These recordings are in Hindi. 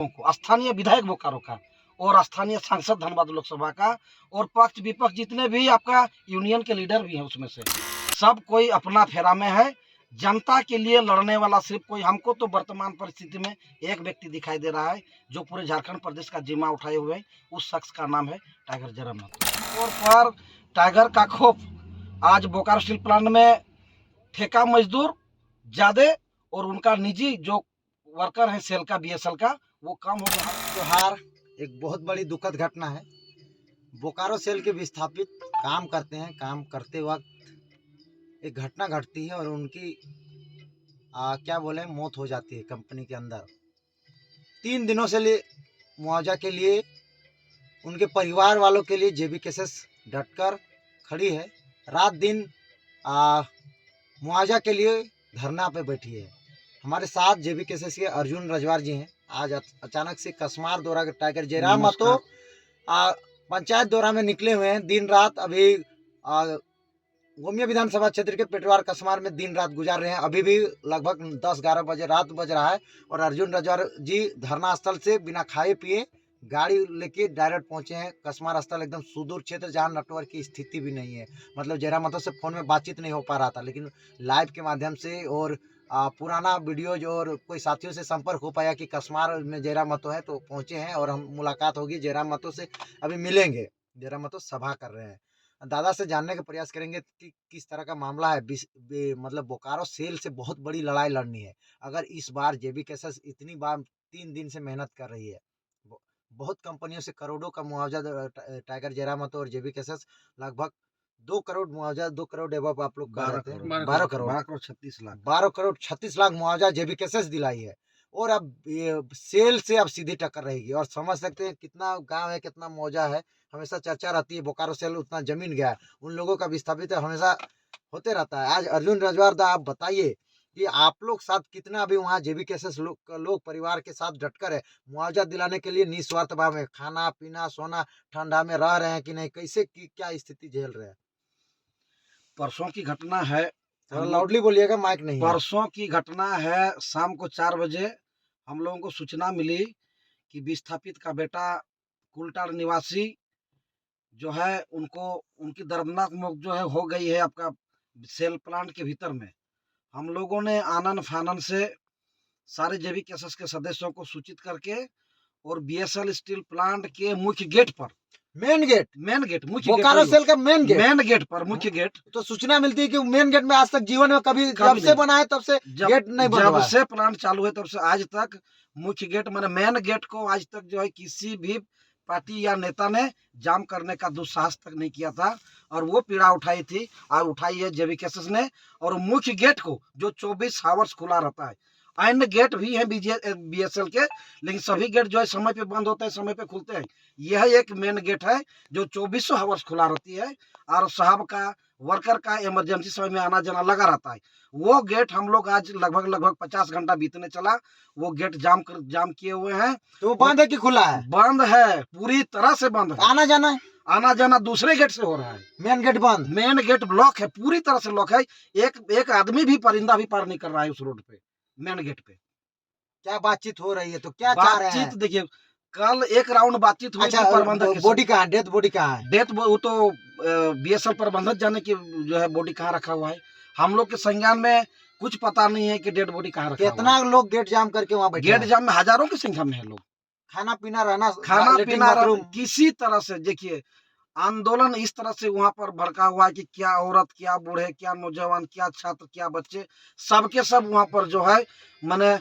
को स्थानीय विधायक बोकारो का और स्थानीय सांसद धनबाद लोकसभा का और पक्ष विपक्ष जितने भी आपका यूनियन के लीडर भी हैं उसमें से सब कोई अपना फेरा में है। जनता के लिए लड़ने वाला सिर्फ कोई हमको तो वर्तमान परिस्थिति में एक व्यक्ति दिखाई दे रहा है जो पूरे झारखंड प्रदेश का जिम्मा उठाए हुए हैं। उस शख्स का नाम है टाइगर जयराम महतो। और पर टाइगर का खौफ आज बोकारो स्टील प्लांट में ठेका मजदूर ज्यादा और उनका निजी जो वर्कर है सेल का बीएसएल का वो कम हो गया। त्योहार एक बहुत बड़ी दुखद घटना है। बोकारो सेल के विस्थापित काम करते हैं, काम करते वक्त एक घटना घटती है और उनकी क्या बोले मौत हो जाती है कंपनी के अंदर। 3 दिनों से लिए मुआवजा के लिए उनके परिवार वालों के लिए जेबीकेएसएस डटकर खड़ी है। रात दिन मुआवजा के लिए धरना पे बैठी है। हमारे साथ जेबीकेएसएस के अर्जुन रजवार जी हैं। आज अचानक से कसमार दौरा के टाइगर जयराम महतो पंचायत दौरा में निकले हुए हैं। दिन रात अभी गोमिया विधानसभा क्षेत्र के पेटवार कसमार में दिन रात गुजार रहे हैं। अभी भी लगभग 10-11 बजे रात बज रहा है और अर्जुन रजवार जी धरना स्थल से बिना खाए पिए गाड़ी लेके डायरेक्ट पहुंचे हैं कसमार स्थल, एकदम सुदूर क्षेत्र जहां नेटवर्क की स्थिति भी नहीं है। मतलब जयराम महतो से फोन में बातचीत नहीं हो पा रहा था, लेकिन लाइव के माध्यम से और पुराना वीडियोज और कोई साथियों से संपर्क हो पाया कि कसमार में जयराम महतो है तो पहुंचे हैं और हम मुलाकात होगी जयराम महतो से, अभी मिलेंगे। जयराम महतो सभा कर रहे हैं। दादा से जानने का प्रयास करेंगे कि किस तरह का मामला है। मतलब बोकारो सेल से बहुत बड़ी लड़ाई लड़नी है। अगर इस बार जेबीकेएसएस इतनी बार 3 दिन से मेहनत कर रही है, बहुत कंपनियों से करोड़ों का मुआवजा टाइगर जयराम महतो और जेबीकेएसएस लगभग 2 करोड़ मुआवजा, 2 करोड़ एवं आप लोग 12 करोड़ 36 लाख मुआवजा जेबीकेएसएस दिलाई है। और अब ये सेल से अब सीधी टक्कर रहेगी और समझ सकते हैं कितना गांव है, कितना मुआवजा है। हमेशा चर्चा रहती है बोकारो सेल उतना जमीन गया है, उन लोगों का विस्थापित हमेशा होते रहता है। आज अर्जुन रजवार दा आप बताइए कि आप लोग साथ कितना अभी वहाँ जेबीकेएसएस लोग परिवार के साथ डटकर है मुआवजा दिलाने के लिए निस्वार्थ भाव में खाना पीना सोना ठंडा में रह रहे हैं कि नहीं, कैसे की क्या स्थिति झेल रहे हैं? परसों की घटना है, थोड़ा लाउडली बोलिएगा, माइक नहीं है। परसों की घटना है। शाम को 4 बजे हम लोगों को सूचना मिली कि विस्थापित का बेटा कुलटाड़ निवासी जो है उनको उनकी दर्दनाक मौत जो है हो गई है आपका सेल प्लांट के भीतर में। हम लोगों ने आनन फानन से सारे जेबीकेएसएस के सदस्यों को सूचित करके और बीएसएल स्टील प्लांट के मुख्य गेट पर मेन गेट बोकारो सेल का मेन गेट पर मुख्य गेट तो सूचना मिलती है कि मेन गेट में आज तक जीवन में कभी जब से बना है तब से गेट नहीं बना। जब से प्लांट चालू है तब से आज तक मुख्य गेट माने मेन गेट को आज तक जो है किसी भी पार्टी या नेता ने जाम करने का दुस्साहस तक नहीं किया था और वो पीड़ा उठाई थी और उठाई है जेबीकेएसएस ने। और मुख्य गेट को जो 24 आवर्स खुला रहता है, अन्य गेट भी है बीएसएल के, लेकिन सभी गेट जो है समय पे बंद होते हैं, समय पे खुलते हैं। यह एक मेन गेट है जो 24 आवर्स खुला रहती है और साहब का वर्कर का इमरजेंसी समय में आना जाना लगा रहता है। वो गेट हम लोग आज लगभग 50 घंटा बीतने चला, वो गेट जाम किए हुए हैं। तो बंद है कि खुला है? बंद है, पूरी तरह से बंद है। आना जाना दूसरे गेट से हो रहा है। मेन गेट बंद, मेन गेट ब्लॉक है, पूरी तरह से लॉक है। एक आदमी भी परिंदा भी पार नहीं कर रहा है उस रोड पे, मेन गेट पे। क्या बातचीत हो रही है तो क्या चाह रहे हैं? देखिए कल एक राउंड बातचीत हुई। अच्छा, प्रबंधक बॉडी कहाँ, डेथ बॉडी कहाँ है? डेथ वो तो बीएसएल प्रबंधक जाने की जो है बॉडी कहाँ रखा हुआ है। हम लोग के संज्ञान में कुछ पता नहीं है कि डेड बॉडी कहाँ रखा हुआ है। कितना लोग गेट जाम करके वहाँ बैठे? गेट जाम में हजारों की संख्या में है लोग। खाना पीना रहना किसी तरह से देखिए आंदोलन इस तरह से वहां पर भड़का हुआ है कि क्या औरत, क्या बूढ़े, क्या नौजवान, क्या छात्र, क्या बच्चे, सबके सब वहां पर जो है माने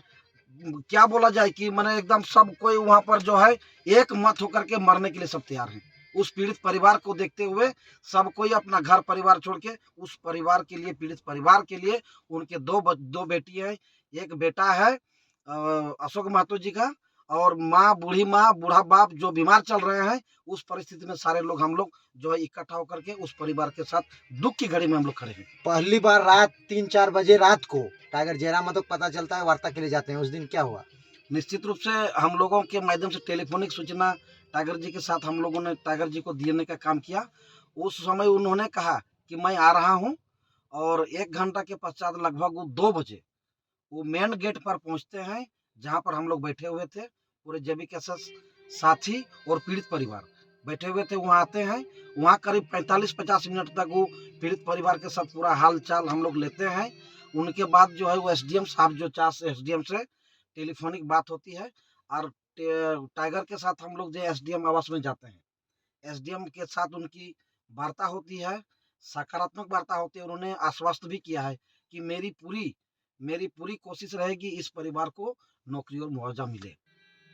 क्या बोला जाए कि माने एकदम सब कोई वहां पर जो है एक मत होकर के मरने के लिए सब तैयार हैं। उस पीड़ित परिवार को देखते हुए सब कोई अपना घर परिवार छोड़ के उस परिवार के लिए, पीड़ित परिवार के लिए, उनके दो बेटी है, एक बेटा है अशोक महतो जी का, और माँ, बूढ़ी माँ, बूढ़ा बाप जो बीमार चल रहे हैं। उस परिस्थिति में सारे लोग हम लोग जो है इकट्ठा होकर के उस परिवार के साथ दुख की घड़ी में हम लोग खड़े हैं। पहली बार रात 3-4 बजे रात को टाइगर जयराम महतो को पता चलता है, वार्ता के लिए जाते हैं। उस दिन क्या हुआ? निश्चित रूप से हम लोगों के माध्यम से टेलीफोनिक सूचना टाइगर जी के साथ हम लोगों ने टाइगर जी को देने का काम किया। उस समय उन्होंने कहा कि मैं आ रहा हूँ और 1 घंटा के पश्चात लगभग 2 बजे वो मेन गेट पर पहुँचते हैं जहाँ पर हम लोग बैठे हुए थे। पूरे जेबीकेएसएस साथी और पीड़ित परिवार बैठे हुए थे। वहाँ आते हैं, वहाँ करीब 45-50 मिनट तक वो पीड़ित परिवार के साथ पूरा हाल चाल हम लोग लेते हैं। उनके बाद जो है वो एसडीएम साहब जो 4 एसडीएम से टेलीफोनिक बात होती है और टाइगर के साथ हम लोग जो एसडीएम आवास में जाते हैं, एसडीएम के साथ उनकी वार्ता होती है, सकारात्मक वार्ता होती है। उन्होंने आश्वस्त भी किया है कि मेरी पूरी कोशिश रहेगी इस परिवार को नौकरी और मुआवजा मिले।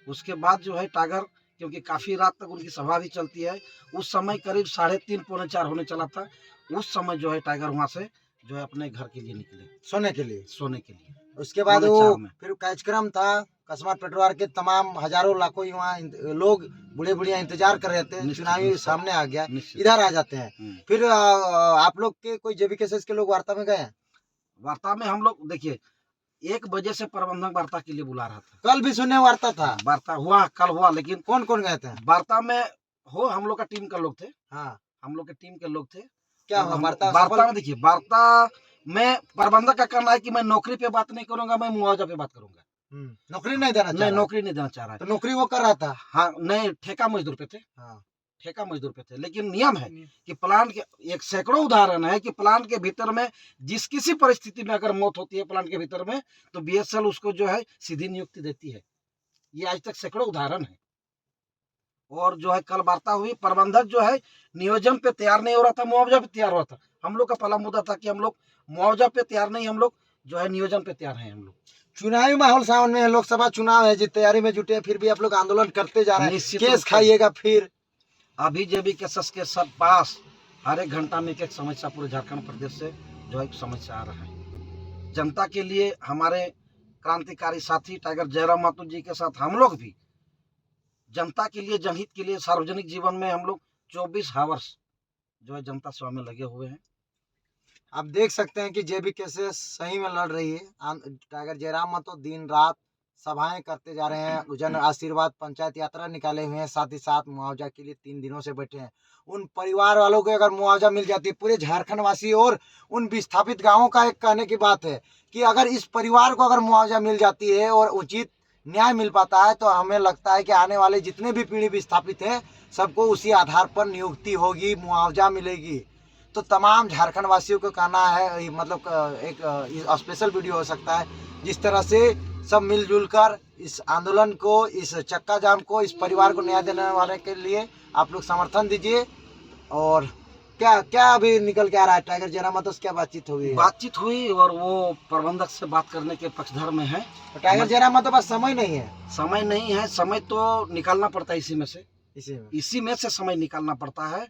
उसके बाद जो है टाइगर, क्योंकि काफ़ी रात तक उनकी सभा भी चलती है, उस समय करीब 3:30 पौने 4 होने चला था। उस समय जो है टाइगर वहाँ से जो है अपने घर के लिए निकले, सोने के लिए। उसके बाद पौने वो 4 में। फिर कार्यक्रम था, कस्मार पेटवार के तमाम हजारों लाखों युवा लोग बूढ़े बुढ़िया इंतजार कर रहे थे, निश्चित, चुनावी निश्चित। सामने आ गया, निश्चित। इधर आ जाते हैं। फिर आप लोग के कोई जेबीकेएसएस के लोग वार्ता में गए हैं? वार्ता में हम लोग देखिए 1 बजे से प्रबंधक वार्ता के लिए बुला रहा था। कल भी सुनने वार्ता था, वार्ता हुआ, कल हुआ, लेकिन कौन कौन गए थे? वार्ता में हम लोग का टीम के लोग थे। हाँ, हम लोग के टीम के लोग थे। क्या और हुआ हम वार्ता वार्ता में देखिए, वार्ता में प्रबंधक का कहना है कि मैं नौकरी पे बात नहीं करूंगा, मैं मुआवजा पे बात करूंगा। नौकरी नहीं देना चाह नहीं, रहा? नौकरी नहीं देना चाह रहा है। तो नौकरी वो कर रहा था? हाँ, नहीं, ठेका मजदूर पे थे। हाँ, ठेका मजदूर पे थे, लेकिन नियम है कि प्लांट के एक सैकड़ों उदाहरण है कि प्लांट के भीतर में जिस किसी परिस्थिति में अगर मौत होती है प्लांट के भीतर में, तो बीएसएल उसको जो है सीधी नियुक्ति देती है। ये आज तक सैकड़ों उदाहरण है। और जो है कल वार्ता हुई, प्रबंधक जो है नियोजन पे तैयार नहीं हो रहा था, मुआवजा पे तैयार हो रहा था। हम लोग का पहला मुद्दा था कि हम लोग मुआवजा पे तैयार नहीं, हम लोग जो है नियोजन पे तैयार हैं। हम लोग चुनावी माहौल सावन में है, लोकसभा चुनाव है, जिस तैयारी में जुटे हैं, फिर भी आप लोग आंदोलन करते जा रहे हैं, निश्चित रूप केस से। खाइएगा फिर? अभी जेबीकेएसएस के सब पास हर एक घंटा में एक समस्या पूरे झारखंड प्रदेश से जो है समस्या आ रहा है। जनता के लिए हमारे क्रांतिकारी साथी टाइगर जयराम माथुर जी के साथ हम लोग भी जनता के लिए, जनहित के लिए, सार्वजनिक जीवन में हम लोग 24 हावर्स जो है जनता सेवा में लगे हुए हैं। आप देख सकते हैं कि जेबीकेएसएस सही में लड़ रही है। टाइगर जयराम माथुर दिन रात सभाएं करते जा रहे हैं, जन आशीर्वाद पंचायत यात्रा निकाले हुए हैं, साथ ही साथ मुआवजा के लिए 3 दिनों से बैठे हैं। उन परिवार वालों को अगर मुआवजा मिल जाती है, पूरे झारखंड वासी और उन विस्थापित गांवों का एक कहने की बात है कि अगर इस परिवार को अगर मुआवजा मिल जाती है और उचित न्याय मिल पाता है, तो हमें लगता है कि आने वाले जितने भी पीढ़ी विस्थापित हैं सबको उसी आधार पर नियुक्ति होगी, मुआवजा मिलेगी। तो तमाम झारखंड वासियों को कहना है, मतलब एक स्पेशल वीडियो हो सकता है, जिस तरह से सब मिलजुल कर इस आंदोलन को, इस चक्का जाम को, इस परिवार को न्याय देने वाले के लिए आप लोग समर्थन दीजिए। और क्या क्या अभी निकल के आ रहा है टाइगर जयराम माथुर से क्या बातचीत हुई है? बातचीत हुई और वो प्रबंधक से बात करने के पक्षधर में है। तो टाइगर जयराम माथुर पास समय नहीं है? समय नहीं है, समय तो निकालना पड़ता है इसी में से, इसी इसी में से समय निकालना पड़ता है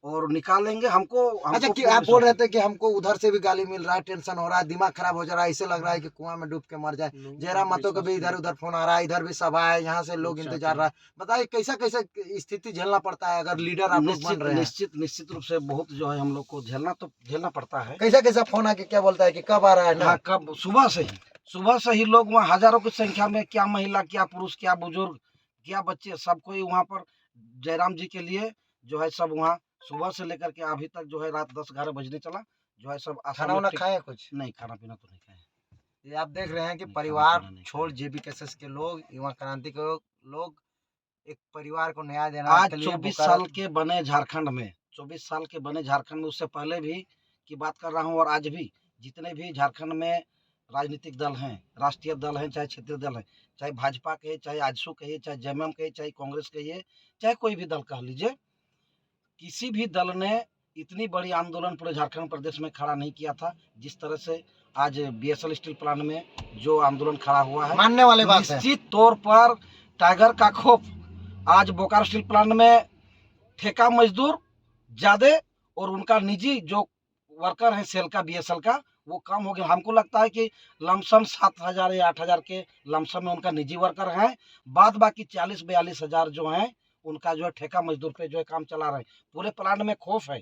और निकालेंगे। हमको अच्छा, कि आप बोल रहे थे कि हमको उधर से भी गाली मिल रहा है, टेंशन हो रहा है, दिमाग खराब हो जा रहा है, ऐसे लग रहा है कि कुआं में डूब के मर जाए। जयराम माथुर का भी इधर उधर फोन आ रहा है, इधर भी सभा है, यहाँ से लोग इंतजार रहा है। बताइए कैसा कैसा स्थिति झेलना पड़ता है अगर लीडर आप लोग बन रहे हैं? निश्चित रूप से बहुत जो है हम लोग को झेलना पड़ता है। कैसा कैसा फोन आके क्या बोलता है कि कब आ रहा है ना? हाँ, कब? सुबह से ही लोग वहाँ हजारों की संख्या में, क्या महिला, क्या पुरुष, क्या बुजुर्ग, क्या बच्चे, सब कोई वहाँ पर जयराम जी के लिए जो है सब वहाँ सुबह से लेकर के अभी तक जो है रात 10-11 बजने चला जो है सब खाना वाना खाए? कुछ नहीं, खाना पीना तो नहीं खाए। ये आप देख रहे हैं कि नहीं, परिवार खाना नहीं छोड़ जेबीकेएसएस के लोग, युवा क्रांति के लोग एक परिवार को न्याय देना आज के लिए 24 साल के बने झारखंड में, 24 साल के बने झारखंड में, उससे पहले भी की बात कर रहा हूँ और आज भी जितने भी झारखंड में राजनीतिक दल हैं, राष्ट्रीय दल हैं, चाहे क्षेत्रीय दल हैं, चाहे भाजपा कहिए, चाहे आजसू कहिए, चाहे जेएमएम कहिए, चाहे कांग्रेस कहिए, चाहे कोई भी दल कह लीजिए, किसी भी दल ने इतनी बड़ी आंदोलन पूरे झारखंड प्रदेश में खड़ा नहीं किया था जिस तरह से आज बीएसएल स्टील प्लांट में जो आंदोलन खड़ा हुआ है। मानने वाले बात है। निश्चित तौर पर टाइगर का खौफ आज बोकारो स्टील प्लांट में ठेका मजदूर ज्यादा और उनका निजी जो वर्कर है सेल का, बीएसएल का, वो कम हो गया। हमको लगता है कि लमसम 7,000 या 8,000 के लमसम में उनका निजी वर्कर है, बाद बाकी 40-42 हजार जो है उनका जो है ठेका मजदूर पे जो है काम चला रहे हैं। पूरे प्लांट में खौफ है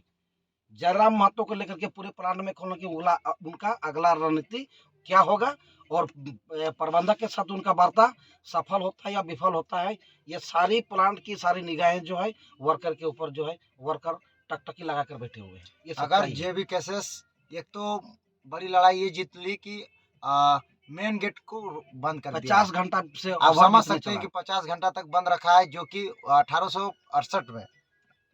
जयराम महतो को लेकर के, पूरे प्लांट में खोलने की उनका अगला रणनीति क्या होगा और प्रबंधक के साथ उनका वार्ता सफल होता है या विफल होता है, ये सारी प्लांट की सारी निगाहें जो है वर्कर के ऊपर जो है, वर्कर टकटकी लगा कर बैठे हुए हैं। ये अगर जेबीकेएसएस एक तो बड़ी लड़ाई ये जीत ली कि मेन गेट को बंद कर दिया। 50 घंटा से आप over समझ नहीं सकते हैं चला। कि 50 घंटा तक बंद रखा है, जो कि 1868 में,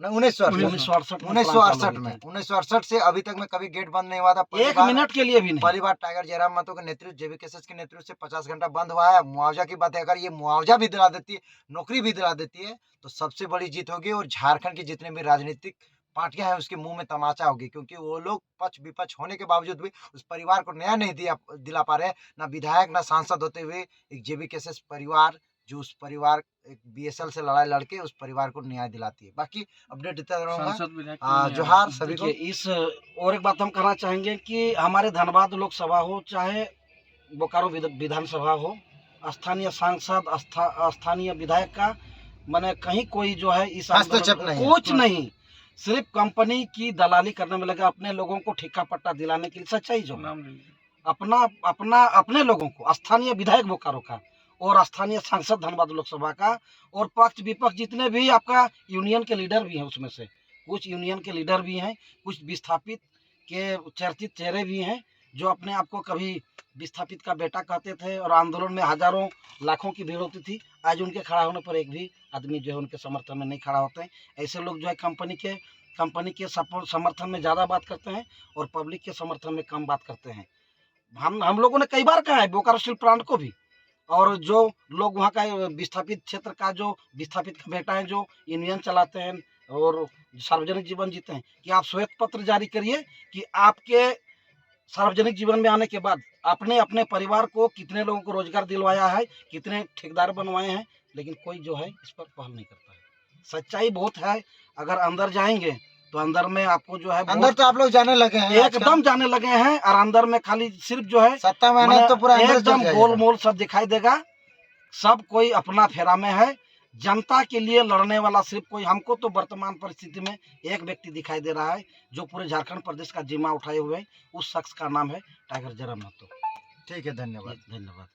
नहीं 1968 1968 में 1968 से अभी तक में कभी गेट बंद नहीं हुआ था। एक मिनट के लिए भी नहीं। पहली बार टाइगर जयराम महतो के नेतृत्व, जेबीकेएसएस के नेतृत्व से 50 घंटा बंद हुआ है। मुआवजा की बात है, अगर ये मुआवजा भी दिला देती है, नौकरी भी दिला देती है, तो सबसे बड़ी जीत होगी और झारखंड की जितने भी राजनीतिक पार्टियां हैं उसके मुंह में तमाचा होगी, क्योंकि वो लोग पक्ष विपक्ष होने के बावजूद भी उस परिवार को न्याय नहीं दिला पा रहे, ना विधायक ना सांसद होते हुए एक जेबीकेएसएस परिवार, जो उस परिवार एक बीएसएल से लड़ाई लड़के उस परिवार को न्याय दिलाती है। बाकी अपडेट देता रहूंगा। जोहार सभी को। देखिए, इस और एक बात हम कहना चाहेंगे कि हमारे धनबाद लोकसभा हो चाहे बोकारो विधानसभा हो, स्थानीय सांसद स्थानीय विधायक का मैंने कहीं कोई जो है इस हस्तक्षेप आंदोलन नहीं है। कुछ नहीं, सिर्फ कंपनी की दलाली करने में लगा, अपने लोगों को ठेका पट्टा दिलाने के लिए। सच्चाई जो है, अपने लोगों को, स्थानीय विधायक बोकारो का और स्थानीय सांसद धनबाद लोकसभा का, और पक्ष विपक्ष जितने भी आपका यूनियन के लीडर भी हैं, उसमें से कुछ यूनियन के लीडर भी हैं, कुछ विस्थापित के चर्चित चेहरे भी हैं, जो अपने आप को कभी विस्थापित का बेटा कहते थे और आंदोलन में हजारों लाखों की भीड़ होती थी। आज उनके खड़ा होने पर एक भी आदमी जो है उनके समर्थन में नहीं खड़ा होते हैं। ऐसे लोग जो है कंपनी के समर्थन में ज़्यादा बात करते हैं और पब्लिक के समर्थन में कम बात करते हैं। हम लोगों ने कई बार कहा है बोकारो स्टील प्लांट को भी, और जो लोग वहाँ का विस्थापित क्षेत्र का जो विस्थापित का बेटा है, जो यूनियन चलाते हैं और सार्वजनिक जीवन जीते हैं, कि आप श्वेत पत्र जारी करिए कि आपके सार्वजनिक जीवन में आने के बाद आपने अपने परिवार को कितने लोगों को रोजगार दिलवाया है, कितने ठेकेदार बनवाए हैं, लेकिन कोई जो है इस पर पहल नहीं करता है। सच्चाई बहुत है, अगर अंदर जाएंगे तो अंदर में आपको जो है अंदर तो आप लोग जाने लगे हैं, एकदम जाने लगे हैं, और अंदर में खाली सिर्फ जो है सत्ता में आने तो पूरा एकदम गोलमोल सब दिखाई देगा। सब कोई अपना फेरा में है, जनता के लिए लड़ने वाला सिर्फ कोई, हमको तो वर्तमान परिस्थिति में एक व्यक्ति दिखाई दे रहा है जो पूरे झारखंड प्रदेश का जिम्मा उठाए हुए है, उस शख्स का नाम है टाइगर जयराम महतो। ठीक है, धन्यवाद। धन्यवाद।